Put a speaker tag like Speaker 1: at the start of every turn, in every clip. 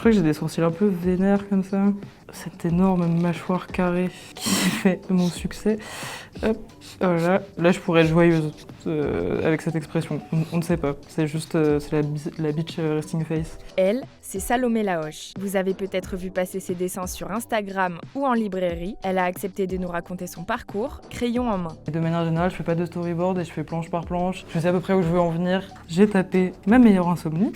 Speaker 1: crois que j'ai des sourcils un peu vénères comme ça. Cette énorme mâchoire carrée qui fait mon succès. Hop, voilà. Là, je pourrais être joyeuse avec cette expression. On ne sait pas. C'est juste c'est la bitch resting face.
Speaker 2: Elle, c'est Salomé Laoche. Vous avez peut-être vu passer ses dessins sur Instagram ou en librairie. Elle a accepté de nous raconter son parcours, crayon en main.
Speaker 1: De manière générale, je fais pas de storyboard et je fais planche par planche. Je sais à peu près où je veux en venir. J'ai tapé ma meilleure insomnie.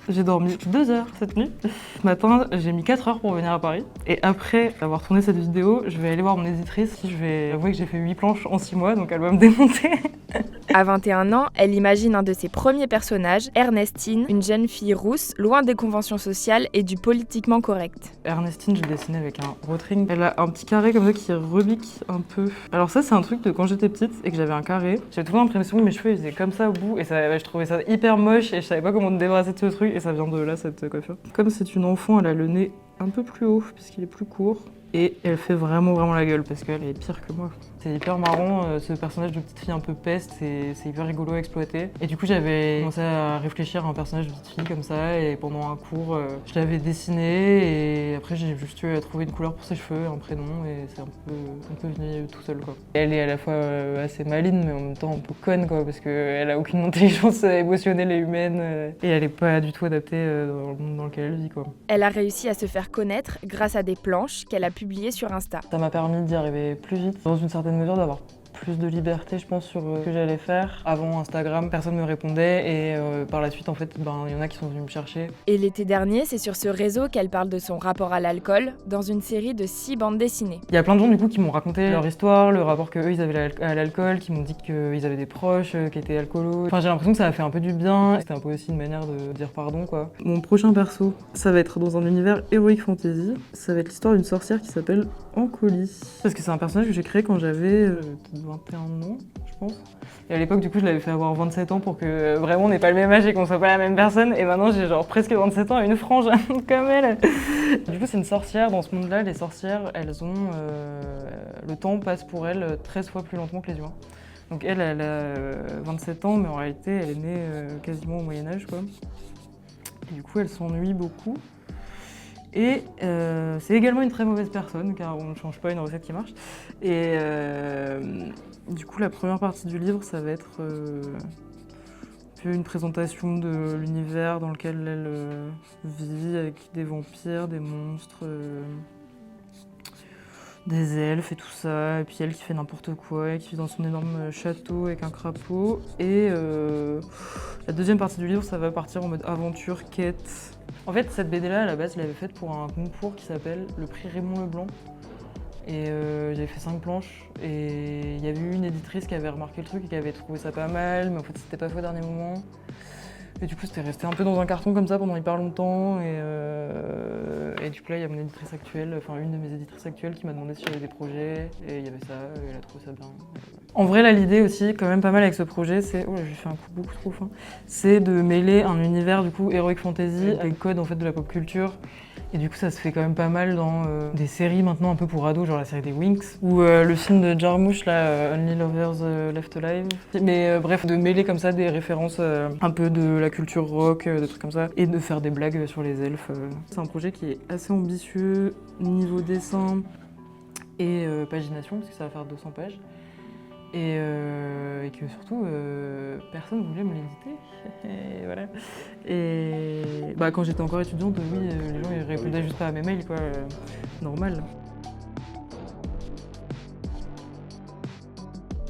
Speaker 1: J'ai dormi 2 heures cette nuit. Ce matin, j'ai mis 4 heures pour venir à Paris. Et après avoir tourné cette vidéo, je vais aller voir mon éditrice. Je vais avouer que j'ai fait 8 planches en 6 mois, donc elle va me démonter.
Speaker 2: À 21 ans, elle imagine un de ses premiers personnages, Ernestine, une jeune fille rousse, loin des conventions sociales et du politiquement correct.
Speaker 1: Ernestine, je l'ai dessinée avec un rotring. Elle a un petit carré comme ça qui rebique un peu. Alors ça, c'est un truc de quand j'étais petite et que j'avais un carré. J'avais toujours l'impression que mes cheveux ils faisaient comme ça au bout et ça, je trouvais ça hyper moche et je savais pas comment me débarrasser de ce truc et ça vient de là, cette coiffure. Comme c'est une enfant, elle a le nez un peu plus haut puisqu'il est plus court. Et elle fait vraiment la gueule parce qu'elle est pire que moi. C'est hyper marrant, ce personnage de petite fille un peu peste, c'est hyper rigolo à exploiter. Et du coup j'avais commencé à réfléchir à un personnage de petite fille comme ça et pendant un cours je l'avais dessiné et après j'ai juste eu à trouver une couleur pour ses cheveux, un prénom et c'est un peu venu tout seul quoi. Elle est à la fois assez maligne mais en même temps un peu conne quoi parce qu'elle a aucune intelligence émotionnelle et humaine et elle est pas du tout adaptée dans le monde dans lequel elle vit quoi.
Speaker 2: Elle a réussi à se faire connaître grâce à des planches qu'elle a publiées sur Insta.
Speaker 1: Ça m'a permis d'y arriver plus vite, dans une certaine mesure d'avoir plus de liberté je pense sur ce que j'allais faire. Avant Instagram, personne ne me répondait et par la suite en fait, il y en a qui sont venus me chercher.
Speaker 2: Et l'été dernier, c'est sur ce réseau qu'elle parle de son rapport à l'alcool dans une série de 6 bandes dessinées.
Speaker 1: Il y a plein de gens du coup qui m'ont raconté leur histoire, le rapport qu'eux ils avaient à l'alcool, qui m'ont dit qu'ils avaient des proches qui étaient alcoolos. Enfin j'ai l'impression que ça a fait un peu du bien. C'était un peu aussi une manière de dire pardon quoi. Mon prochain perso, ça va être dans un univers heroic fantasy. Ça va être l'histoire d'une sorcière qui s'appelle Ancoli. Parce que c'est un personnage que j'ai créé quand j'avais 21 ans, je pense. Et à l'époque, du coup, je l'avais fait avoir 27 ans pour que vraiment on n'ait pas le même âge et qu'on soit pas la même personne. Et maintenant, j'ai genre presque 27 ans et une frange comme elle. Du coup, c'est une sorcière. Dans ce monde-là, les sorcières, elles ont... le temps passe pour elles 13 fois plus lentement que les humains. Donc elle a 27 ans, mais en réalité, elle est née quasiment au Moyen-Âge, quoi. Et du coup, elle s'ennuie beaucoup. Et c'est également une très mauvaise personne, car on ne change pas une recette qui marche. Et du coup, la première partie du livre, ça va être un peu une présentation de l'univers dans lequel elle vit, avec des vampires, des monstres, des elfes et tout ça. Et puis elle qui fait n'importe quoi, qui vit dans son énorme château avec un crapaud. Et la deuxième partie du livre, ça va partir en mode aventure, quête. En fait, cette BD-là, à la base, je l'avais faite pour un concours qui s'appelle le prix Raymond Leblanc. Et j'avais fait 5 planches. Et il y avait eu une éditrice qui avait remarqué le truc et qui avait trouvé ça pas mal, mais en fait, c'était pas fait au dernier moment. Et du coup, c'était resté un peu dans un carton comme ça pendant hyper longtemps. Et du coup, là, il y a mon éditrice actuelle, enfin une de mes éditrices actuelles qui m'a demandé si j'avais des projets. Et il y avait ça, et elle a trouvé ça bien. En vrai, là, l'idée aussi, quand même pas mal avec ce projet, c'est... Oh là, j'ai fait un coup beaucoup trop fin. C'est de mêler un univers, du coup, heroic fantasy avec les codes, en fait, de la pop culture. Et du coup, ça se fait quand même pas mal dans des séries maintenant un peu pour ados, genre la série des Winx, ou le film de Jarmusch, là, Only Lovers Left Alive. Mais bref, de mêler comme ça des références un peu de la culture rock, des trucs comme ça, et de faire des blagues sur les elfes. C'est un projet qui est assez ambitieux, niveau dessin et pagination, parce que ça va faire 200 pages. Et que surtout, personne ne voulait me l'éditer. Et voilà. Et quand j'étais encore étudiante, oui, les gens ils répondaient juste pas à mes mails, quoi. Normal.